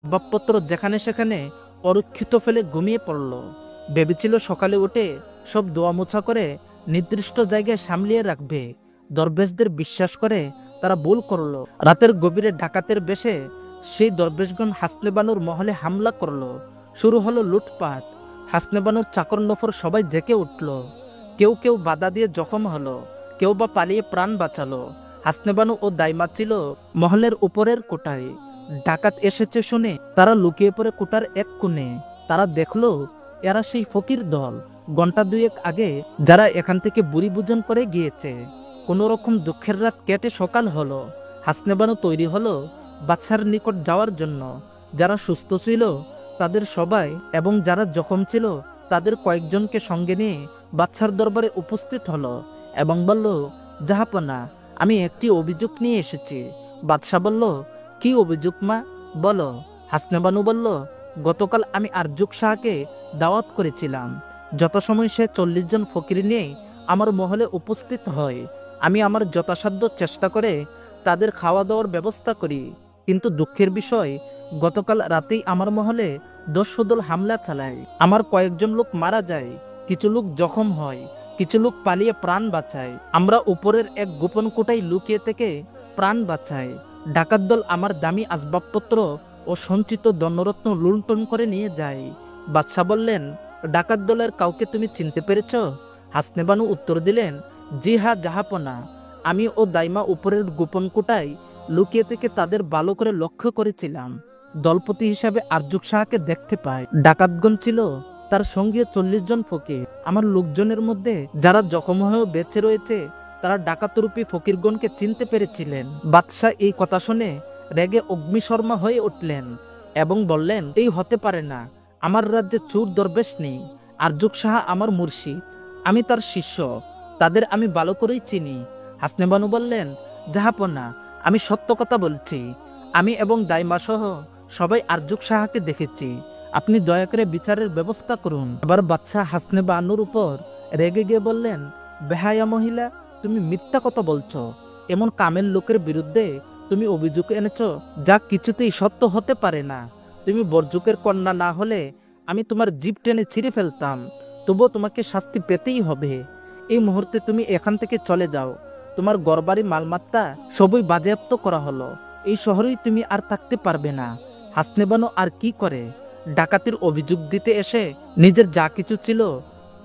আসবাবপত্র যেখানে সেখানে অরক্ষিত ফেলে ঘুমিয়ে পড়ল। ভেবেছিল সকালে উঠে সব দোয়া মোছা করে নির্দিষ্ট জায়গায় সামলিয়ে রাখবে। দরবেশদের বিশ্বাস করে তারা ভুল করল। রাতের গভীরে ডাকাতের বেশে সেই দরবেশগণ হাসনে বানুর মহলে হামলা করল। শুরু হলো লুটপাট। হাসনে বানুর চাকর নফর সবাই জেগে উঠল। কেউ কেউ বাধা দিয়ে জখম হলো, কেউ বা পালিয়ে প্রাণ বাঁচালো। হাসনে বানু ও দাইমা ছিল মহলের উপরের কোটায়। ডাকাত এসেছে শুনে তারা লুকিয়ে পড়ে কোটার এক কোণে। তারা দেখলো এরা সেই ফকির দল, ঘন্টা দুয়েক আগে যারা এখান থেকে বুড়ি ভোজন করে গিয়েছে। কোনো রকম দুঃখের রাত কেটে সকাল হলো। হাসনে বানু তৈরি হলো বাদশার নিকট যাওয়ার জন্য। যারা সুস্থ ছিল তাদের সবাই এবং যারা জখম ছিল তাদের কয়েকজনকে সঙ্গে নিয়ে বাদশার দরবারে উপস্থিত হলো এবং বলল, জাহাপনা, আমি একটি অভিযোগ নিয়ে এসেছি। বাদশাহ বলল, কি অভিযোগ মা, বলো। হাসনে বানু বলল, গতকাল আমি আরজুক শাহকে দাওয়াত করেছিলাম। যথাসময় সে 40 জন ফকির নিয়ে আমার মহলে উপস্থিত হয়। আমি আমার যথাসাধ্য চেষ্টা করে তাদের খাওয়া দাওয়ার ব্যবস্থা করি, কিন্তু দুঃখের বিষয় গতকাল রাতেই আমার মহলে দস্যুদল হামলা চালায়। আমার কয়েকজন লোক মারা যায়, কিছু লোক জখম হয়, কিছু লোক পালিয়ে প্রাণ বাঁচায়। আমরা উপরের এক গোপন কোটায় লুকিয়ে থেকে প্রাণ বাঁচাই। ডাকাত দল আমার দামি আসবাবপত্র ও সঞ্চিত ধনরত্ন লুণ্ঠন করে নিয়ে যায়। বাদশাহ বললেন, ডাকাত দলের কাউকে তুমি চিনতে পেরেছ? হাসনে বানু উত্তর দিলেন, জি হ্যাঁ জাহাপনা, আমি ও দাইমা উপরের গোপন কোটায় লুকিয়ে থেকে তাদের ভালো করে লক্ষ্য করেছিলাম। দলপতি হিসাবে আরজুক শাহকে দেখতে পাই। ডাকাতগণ ছিল তার সঙ্গে 40 জন ফকির। আমার লোকজনের মধ্যে যারা জখম হয়েও বেঁচে রয়েছে তারা ডাকাতরূপী ফকিরগণকে চিনতে পেরেছিলেন। বাদশাহ এই কথা শুনে রেগে অগ্নিশর্মা হয়ে উঠলেন এবং বললেন, এই হতে পারে না। আমার রাজ্যে চোর দরবেশ নেই। আরজুক শাহ আমার মুর্শিদ, আমি তার শিষ্য, তাদের আমি ভালো করেই চিনি। হাসনে বানু বললেন, জাহাপনা, আমি সত্য কথা বলছি। আমি এবং দাইমা সহ সবাই আরজুক শাহকে দেখেছি। আপনি দয়া করে বিচারের ব্যবস্থা করুন। এবার বাদশাহ হাসনে বানুর উপর রেগে গিয়ে বললেন, বেহায়া মহিলা, তুমি মিথ্যা কথা বলছো। এমন কামেল লোকের বিরুদ্ধে তুমি অভিযোগ এনেছো যা কিছুতেই সত্য হতে পারে না। তুমি বরজুকের কন্যা না হলে আমি তোমার জিভ টেনে ছিঁড়ে ফেলতাম, তবুও তোমাকে শাস্তি পেতেই হবে। এই মুহূর্তে তুমি এখান থেকে চলে যাও। তোমার ঘরবাড়ি মালমাত্তা সবই বাজেয়াপ্ত করা হলো। এই শহরেই তুমি আর থাকতে পারবে না। হাসনে বানু আর কি করে, ডাকাতির অভিযোগ দিতে এসে নিজের যা কিছু ছিল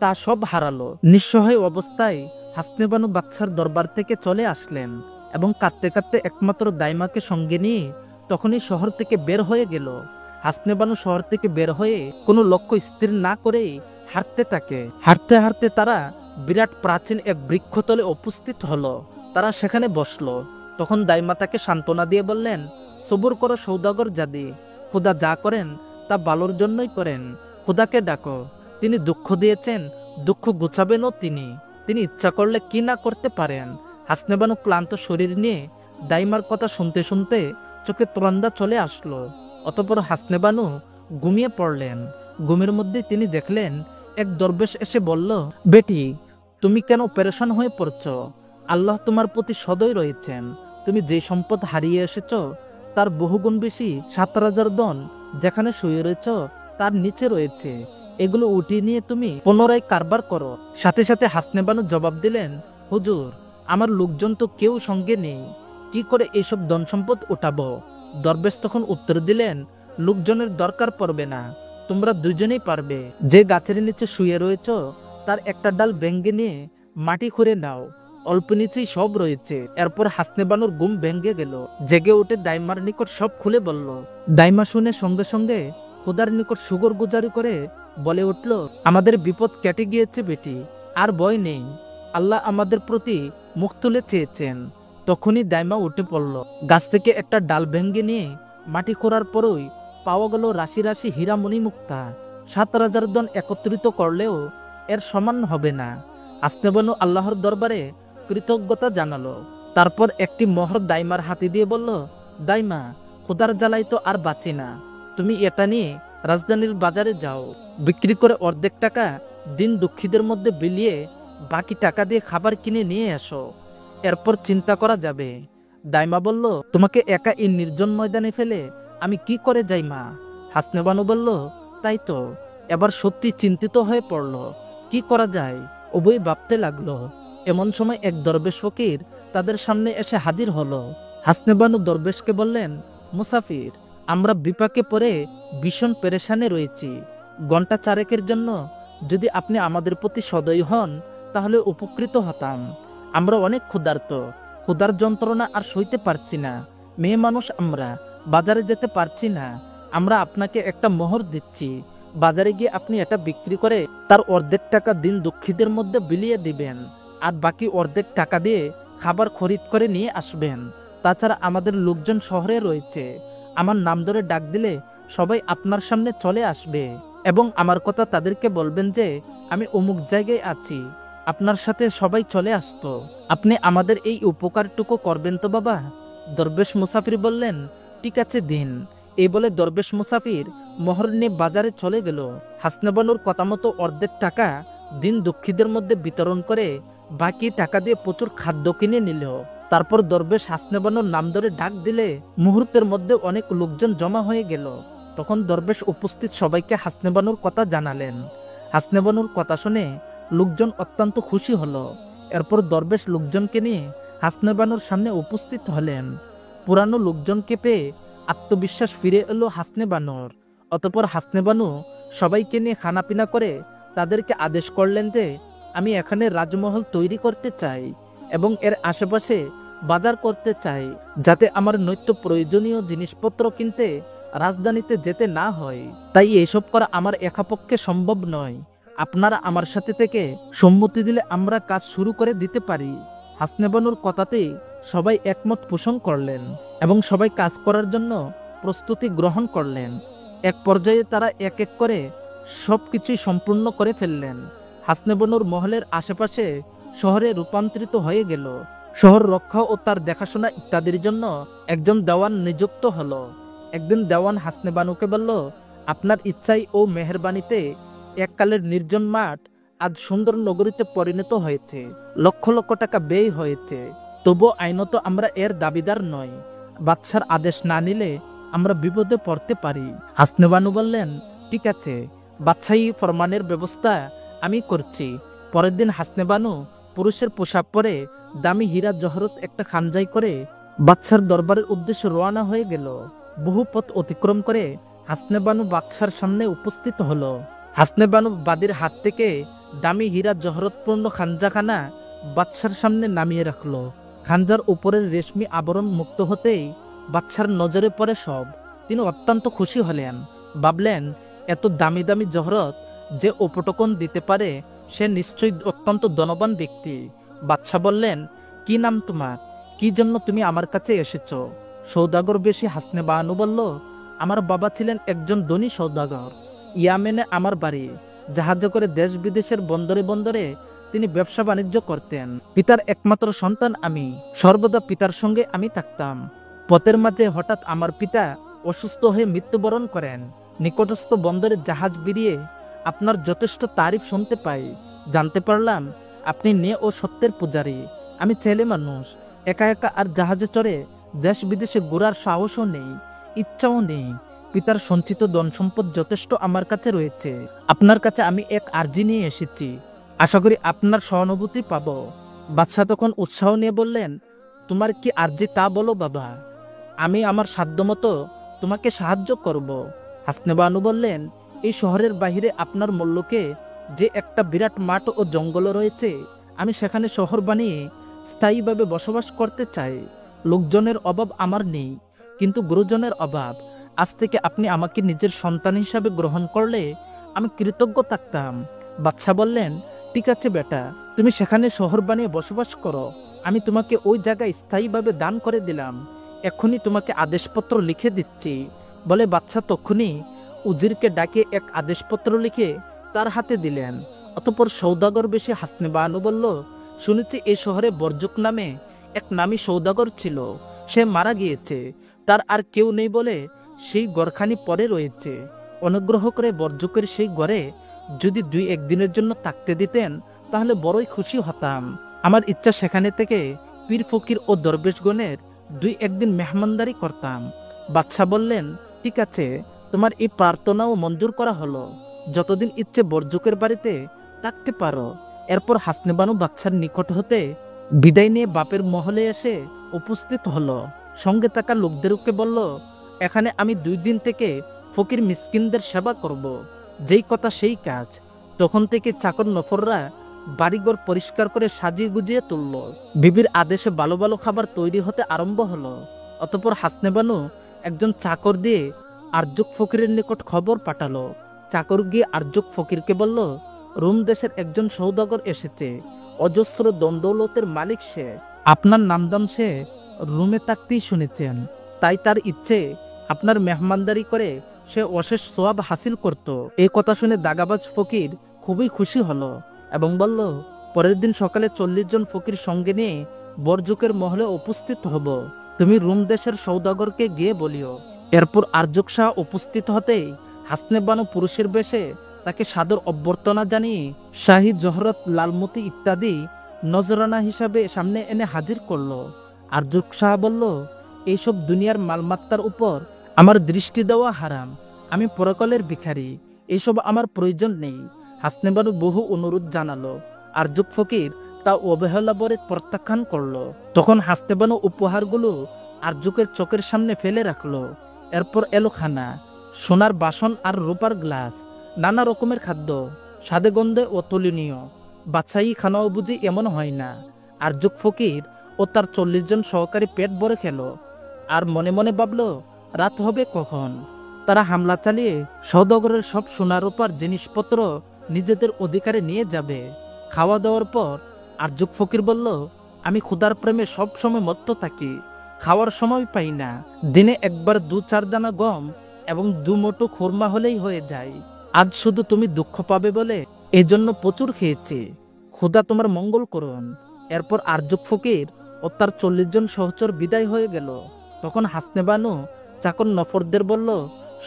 তা সব হারালো। নিঃসহায় অবস্থায় হাসনে বানু বাদশার দরবার থেকে চলে আসলেন এবং কাঁদতে কাঁদতে একমাত্র দাইমাকে সঙ্গে নিয়ে তখনই শহর থেকে বের হয়ে গেল। হাসনে বানু শহর থেকে বের হয়ে কোনো লক্ষ্য স্থির না করেই হাঁটতে থাকে। হাঁটতে হাঁটতে তারা বিরাট প্রাচীন এক বৃক্ষতলে উপস্থিত হলো। তারা সেখানে বসলো। তখন দাইমা তাকে সান্ত্বনা দিয়ে বললেন, সবুর করো সৌদাগর জাদি, খোদা যা করেন তা ভালোর জন্যই করেন। খোদাকে ডাকো, তিনি দুঃখ দিয়েছেন, দুঃখ গুছাবেনও তিনি। তিনি ইচ্ছা করলে কি না করতে পারেন। হাসনে বানু ক্লান্ত শরীর নিয়ে দাইমার কথা শুনতে শুনতে চোখে তরন্দা চলে আসলো। অতঃপর হাসনে বানু ঘুমিয়ে পড়লেন। ঘুমের মধ্যে তিনি দেখলেন এক দরবেশ এসে বলল, বেটি, তুমি কেন পেরেশান হয়ে পড়ছ? আল্লাহ তোমার প্রতি সদয় রয়েছেন। তুমি যে সম্পদ হারিয়ে এসেছ তার বহুগুণ বেশি 7000 ধন যেখানে শুয়ে রয়েছ তার নিচে রয়েছে। এগুলো উঠিয়ে নিয়ে তুমি পুনরায় কারবার করো। সাথে সাথে হাসনে বানু জবাব দিলেন, হুজুর, আমার লোকজন তো কেউ সঙ্গে নেই, কি করে এইসব ধন সম্পদ উঠাবো? দরবেশ তখন উত্তর দিলেন, লোকজনের দরকার পড়বে না, তোমরা দুজনেই পারবে। যে গাছের নিচে শুয়ে রয়েছ তার একটা ডাল ভেঙ্গে নিয়ে মাটি খুঁড়ে নাও, অল্প নিচেই সব রয়েছে। এরপর হাসনে বানুর ঘুম ভেঙ্গে গেল। জেগে উঠে দাইমার নিকট সব খুলে বলল। দাইমা শুনে সঙ্গে সঙ্গে খোদার নিকট শুকর গুজারি করে বলে উঠল, আমাদের বিপদ কেটে গিয়েছে বেটি, আর ভয় নেই। আল্লাহ আমাদের প্রতি মুখ তুলে চেয়েছেন। তখনই দাইমা উঠে পড়ল। গাছ থেকে একটা ডাল ভেঙ্গে নিয়ে মাটি খোঁড়ার পরই পাওয়া গেল রাশি রাশি হীরা মণিমুক্তা। 7000 ধন একত্রিত করলেও এর সমান হবে না। হাসনে বানু আল্লাহর দরবারে কৃতজ্ঞতা জানালো। তারপর একটি মোহর দাইমার হাতে দিয়ে বলল, দাইমা, খোদার জ্বালাই তো আর বাঁচি না। তুমি এটা নিয়ে রাজধানীর বাজারে যাও, বিক্রি করে অর্ধেক টাকা দিন দুঃখীদের মধ্যে বিলিয়ে বাকি টাকা দিয়ে খাবার কিনে নিয়ে আসো, এরপর চিন্তা করা যাবে। দাইমা বলল, তোমাকে একা এই নির্জন ময়দানে ফেলে আমি কি করে যাই মা? হাসনে বানু বলল, তাই তো, এবার সত্যি চিন্তিত হয়ে পড়ল। কি করা যায় উভয় ভাবতে লাগলো। এমন সময় এক দরবেশ ফকির তাদের সামনে এসে হাজির হলো। হাসনে বানু দরবেশকে বললেন, মুসাফির, আমরা বিপাকে পড়ে ভীষণ পেরেশানে রয়েছি। ঘন্টা চারেকের জন্য যদি আপনি আমাদের প্রতি সদয় হন তাহলে উপকৃত হতাম। আমরা অনেক ক্ষুধার্ত, ক্ষুধার যন্ত্রণা আর সইতে পারছি না। মেয়ে মানুষ আমরা, বাজারে যেতে পারছি না। আমরা আপনাকে একটা মোহর দিচ্ছি, বাজারে গিয়ে আপনি এটা বিক্রি করে তার অর্ধেক টাকা দিন দুঃখীদের মধ্যে বিলিয়ে দিবেন, আর বাকি অর্ধেক টাকা দিয়ে খাবার খরিদ করে নিয়ে আসবেন। তাছাড়া আমাদের লোকজন শহরে রয়েছে, আমার নাম ধরে ডাক দিলে সবাই আপনার সামনে চলে আসবে এবং আমার কথা তাদেরকে বলবেন যে আমি অমুক জায়গায় আছি, আপনার সাথে সবাই চলে আসতো। আপনি আমাদের এই উপকারটুকু করবেন তো বাবা? দরবেশ মুসাফির বললেন, ঠিক আছে দিন। এই বলে দরবেশ মুসাফির মোহর নিয়ে বাজারে চলে গেল। হাসনে বানুর কথা মতো অর্ধেক টাকা দিন দুঃখীদের মধ্যে বিতরণ করে বাকি টাকা দিয়ে প্রচুর খাদ্য কিনে নিল। তারপর দরবেশ হাসনে বানুর নাম ধরে ডাক দিলে মুহূর্তের মধ্যে অনেক লোকজন জমা হয়ে গেল। তখন দরবেশ উপস্থিত সবাইকে হাসনে বানুর কথা জানালেন। হাসনে বানুর কথা শুনে লোকজন অত্যন্ত খুশি হলো। এরপর দরবেশ লোকজনকে নিয়ে হাসনে বানুর সামনে উপস্থিত হলেন। পুরানো লোকজনকে পেয়ে আত্মবিশ্বাস ফিরে এলো হাসনে বানুর। অতঃপর হাসনে বানু সবাইকে নিয়ে খানাপিনা করে তাদেরকে আদেশ করলেন যে আমি এখানে রাজমহল তৈরি করতে চাই এবং এর আশেপাশে বাজার করতে চাই, যাতে আমার নিত্য প্রয়োজনীয় জিনিসপত্র কিনতে রাজধানীতে যেতে না হয়। তাই এসব করা আমার একা পক্ষে সম্ভব নয়। আপনারা আমার সাথে থেকে সম্মতি দিলে আমরা কাজ শুরু করে দিতে পারি। হাসনে বানুর কথাতে সবাই একমত পোষণ করলেন এবং সবাই কাজ করার জন্য প্রস্তুতি গ্রহণ করলেন। এক পর্যায়ে তারা এক এক করে সবকিছুই সম্পূর্ণ করে ফেললেন। হাসনে বানুর মহলের আশেপাশে শহরে রূপান্তরিত হয়ে গেল। শহর রক্ষা ও তার দেখাশোনা ইত্যাদির জন্য একজন দেওয়ান নিযুক্ত হলো। একদিন দেওয়ান হাসনে বানুকে বলল, আপনার ইচ্ছাই ও মেহেরবানিতে এককালের নির্জন মাঠ আজ সুন্দর নগরীতে পরিণত হয়েছে। লক্ষ লক্ষ টাকা ব্যয় হয়েছে, তবু আইনত আমরা এর দাবিদার নই। বাদশার আদেশ না নিলে আমরা বিপদে পড়তে পারি। হাসনে বানু বললেন, ঠিক আছে, বাদশাহী ফরমানের ব্যবস্থা আমি করছি। পরের দিন হাসনে বানু পুরুষের পোশাক পরে দামি হীরা জহরত একটা খানজাই করে বাদশার দরবারের উদ্দেশ্যে রওনা হয়ে গেল। বহু পথ অতিক্রম করে হাসনে বানু বাদশার সামনে উপস্থিত হলো। হাসনে বানু বাদীর হাত থেকে দামি হীরা জহরতপূর্ণ খানজাখানা বাদশার সামনে নামিয়ে রাখলো। খানজার উপরের রেশমি আবরণ মুক্ত হতেই বাদশার নজরে পড়ে সব। তিনি অত্যন্ত খুশি হলেন। ভাবলেন, এত দামি দামি জহরত যে উপটকন দিতে পারে সে নিশ্চয়ই অত্যন্ত ধনবান ব্যক্তি। বাদশা বললেন, কি নাম তোমার? কি জন্য তুমি আমার কাছে এসেছো? সৌদাগর বেশি হাসনে বানু বলল, আমার বাবা ছিলেন একজন ধনী সৌদাগর। ইয়ামেনে আমার বাড়ি। জাহাজে করে দেশ বিদেশের বন্দরে বন্দরে তিনি ব্যবসা বাণিজ্য করতেন। পিতার একমাত্র সন্তান আমি। সর্বদা পিতার সঙ্গে আমি থাকতাম। পথের মাঝে হঠাৎ আমার পিতা অসুস্থ হয়ে মৃত্যুবরণ করেন। নিকটস্থ বন্দরে জাহাজ বেরিয়ে আপনার যথেষ্ট তারিফ শুনতে পাই। জানতে পারলাম আপনি ন্যায় ও সত্যের পূজারী। আমি ছেলে মানুষ, একা একা আর জাহাজে চড়ে দেশ বিদেশে ঘোরার সাহসও নেই, ইচ্ছাও নেই। পিতার সঞ্চিত ধন সম্পদ যথেষ্ট আমার কাছে রয়েছে। আপনার কাছে আমি এক আর্জি নিয়ে এসেছি, আশা করি আপনার সহানুভূতি পাব। বাদশাহ তখন উৎসাহ নিয়ে বললেন, তোমার কি আর্জি তা বলো বাবা, আমি আমার সাধ্যমতো তোমাকে সাহায্য করব। হাসনে বানু বললেন, এই শহরের বাহিরে আপনার মল্লকে যে একটা বিরাট মাঠ ও জঙ্গল রয়েছে, আমি সেখানে শহর বানিয়ে স্থায়ীভাবে বসবাস করতে চাই। লোকজনের অভাব আমার নেই, কিন্তু গুরুজনের অভাব। আজ থেকে আপনি আমাকে নিজের সন্তান হিসাবে গ্রহণ করলে আমি কৃতজ্ঞ থাকতাম। বাদশাহ বললেন, ঠিক আছে বেটা, তুমি সেখানে শহর বানিয়ে বসবাস করো। আমি তোমাকে ওই জায়গায় স্থায়ীভাবে দান করে দিলাম। এখনই তোমাকে আদেশপত্র লিখে দিচ্ছি। বলে বাদশাহ তখনই উজিরকে ডাকে এক আদেশপত্র লিখে তার হাতে দিলেন। অতঃপর সৌদাগর বেশি হাসনে বানু বলল, শুনেছি এই শহরে বরজুক নামে এক নামী সৌদাগর ছিল, সে মারা গিয়েছে। তার আর কেউ নেই বলে সেই ঘরখানি পড়ে রয়েছে। অনুগ্রহ করে বরজুকের সেই ঘরে যদি 2-1 দিনের জন্য থাকতে দিতেন তাহলে বড়ই খুশি হতাম। আমার ইচ্ছা সেখানে থেকে পীর ফকির ও দরবেশগণের 2-1 দিন মেহমানদারি করতাম। বাদশাহ বললেন, ঠিক আছে, তোমার এই প্রার্থনাও মঞ্জুর করা হলো। যতদিন ইচ্ছে বরজুকের বাড়িতে থাকতে পারো। এরপর হাসনেবানু বাদশার নিকট হতে বিদায় নিয়ে বাপের মহলে এসে উপস্থিত হলো। সঙ্গে থাকা লোকদেরকে বলল, এখানে আমি 2 দিন থেকে ফকির মিসকিনদের সেবা করব। যেই কথা সেই কাজ। তখন থেকে চাকর নফররা বাড়িঘর পরিষ্কার করে সাজিয়ে গুজিয়ে তুলল। বিবির আদেশে ভালো ভালো খাবার তৈরি হতে আরম্ভ হলো। অতঃপর হাসনেবানু একজন চাকর দিয়ে আরজুক ফকিরের নিকট খবর পাঠালো। চাকর গিয়ে আরজুক ফকিরকে বলল, রোম দেশের একজন সৌদাগর এসেছে। অজস্র দন্দৌলতের মালিক সে। আপনার নামদাম সে রুমে থাকতেই শুনেছেন। তাই তার ইচ্ছে আপনার মেহমানদারি করে সে অশেষ সোয়াব হাসিল করত। এই কথা শুনে দাগাবাজ ফকির খুবই খুশি হলো এবং বলল, পরের দিন সকালে 40 জন ফকির সঙ্গে নিয়ে বরজুকের মহলে উপস্থিত হব। তুমি রোম দেশের সৌদাগরকে গিয়ে বলিও। এরপর আরজুক শাহ উপস্থিত হতেই হাসনেবানু পুরুষের বেশে তাকে সাদর অভ্যর্থনা জানিয়ে শাহী জহরত, লালমতি ইত্যাদি নজরানা হিসাবে সামনে এনে হাজির করলো। আরজুক শাহ বলল, এইসব দুনিয়ার মালমাত্তার উপর আমার দৃষ্টি দেওয়া হারাম। আমি পরকালের ভিখারি, এইসব আমার প্রয়োজন নেই। হাসনেবানু বহু অনুরোধ জানালো। আরজুক ফকির তা অবহেলা বরে প্রত্যাখ্যান করলো। তখন হাসনেবানু উপহারগুলো আরজুকের চোখের সামনে ফেলে রাখলো। এরপর এলো খানা, সোনার বাসন আর রূপার গ্লাস, নানা রকমের খাদ্য, স্বাদে গন্ধে অতুলনীয়। বাদশাহী খানাও বুঝি এমন হয় না। আরজুক ফকির ও তার 40 জন সহকারী পেট ভরে খেল আর মনে মনে ভাবল, রাত হবে কখন। তারা হামলা চালিয়ে সওদাগরের সব সোনা রূপার জিনিসপত্র নিজেদের অধিকারে নিয়ে যাবে। খাওয়া দাওয়ার পর আরজুক ফকির বলল, আমি ক্ষুধার প্রেমে সব সময় মত্ত থাকি, খাওয়ার সময় পাই না। দিনে একবার 2-4 দানা গম এবং 2 মুঠো খুরমা হলেই হয়ে যায়। আজ শুধু তুমি দুঃখ পাবে বলে এই জন্য প্রচুর খেয়েছি। খোদা তোমার মঙ্গল করুন। এরপর আরজুক ফকির ও তার 40 জন সহচর বিদায় হয়ে গেল। তখন হাসনেবানু চাকর নফরদের বলল,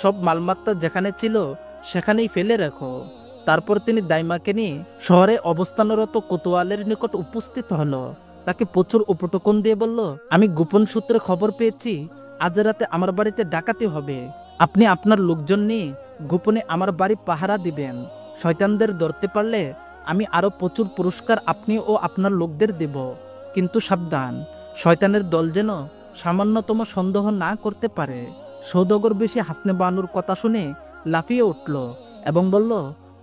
সব মালমাত্তা যেখানে ছিল সেখানেই ফেলে রাখো। তারপর তিনি দাইমাকে নিয়ে শহরে অবস্থানরত কোতোয়ালের নিকট উপস্থিত হলো। তাকে প্রচুর উপটকন দিয়ে বলল, আমি গোপন সূত্রে খবর পেয়েছি আজ রাতে আমার বাড়িতে ডাকাতি হবে। আপনি আপনার লোকজন নিয়ে গোপনে আমার বাড়ি পাহারা দিবেন। শয়তানদের ধরতে পারলে আমি আরো প্রচুর পুরস্কার আপনি ও আপনার লোকদের দেব। কিন্তু সাবধান, শয়তানের দল যেন সামান্যতম সন্দেহ না করতে পারে। সৌদাগর বেশি হাসনেবানুর কথা শুনে লাফিয়ে উঠল এবং বলল,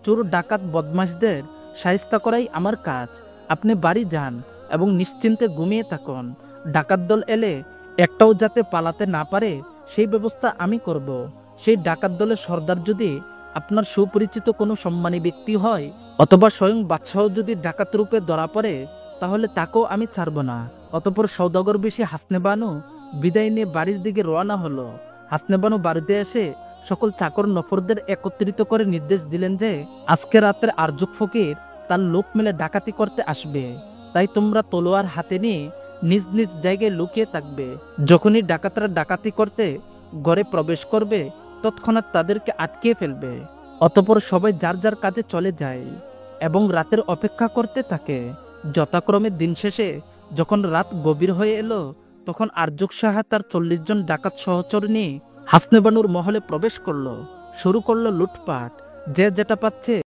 চোর ডাকাত বদমাশদের শায়েস্তা করাই আমার কাজ। আপনি বাড়ি যান এবং নিশ্চিন্তে ঘুমিয়ে থাকুন। ডাকাত দল এলে একটাও যাতে পালাতে না পারে সেই ব্যবস্থা আমি করব। সেই ডাকাত দলের সর্দার যদি আপনার সুপরিচিত কোনো সম্মানী ব্যক্তি হয় অথবা স্বয়ং বাদশাহ যদি ডাকাত রূপে ধরা পড়ে, তাহলে তাকেও আমি ছাড়ব না। অতঃপর সওদাগর বেশি হাসনেবানু বিদায় নিয়ে বাড়ির দিকে রওনা হলো। হাসনেবানু বাড়িতে এসে সকল চাকর নফরদের একত্রিত করে নির্দেশ দিলেন যে আজকে রাতের আরজুক ফকির তার লোক মিলে ডাকাতি করতে আসবে। তাই তোমরা তলোয়ার হাতে নিয়ে নিজ নিজ জায়গায় লুকিয়ে থাকবে। যখনই ডাকাতরা ডাকাতি করতে ঘরে প্রবেশ করবে তৎক্ষণাৎ তাদেরকে আটকিয়ে ফেলবে। অতঃপর সবাই যার যার কাজে চলে যায় এবং রাতের অপেক্ষা করতে থাকে। যথাক্রমে দিন শেষে যখন রাত গভীর হয়ে এলো তখন আরজুক শাহ তার 40 জন ডাকাত সহচর নিয়ে হাসনেবানুর মহলে প্রবেশ করলো। শুরু করলো লুটপাট। যে যেটা পাচ্ছে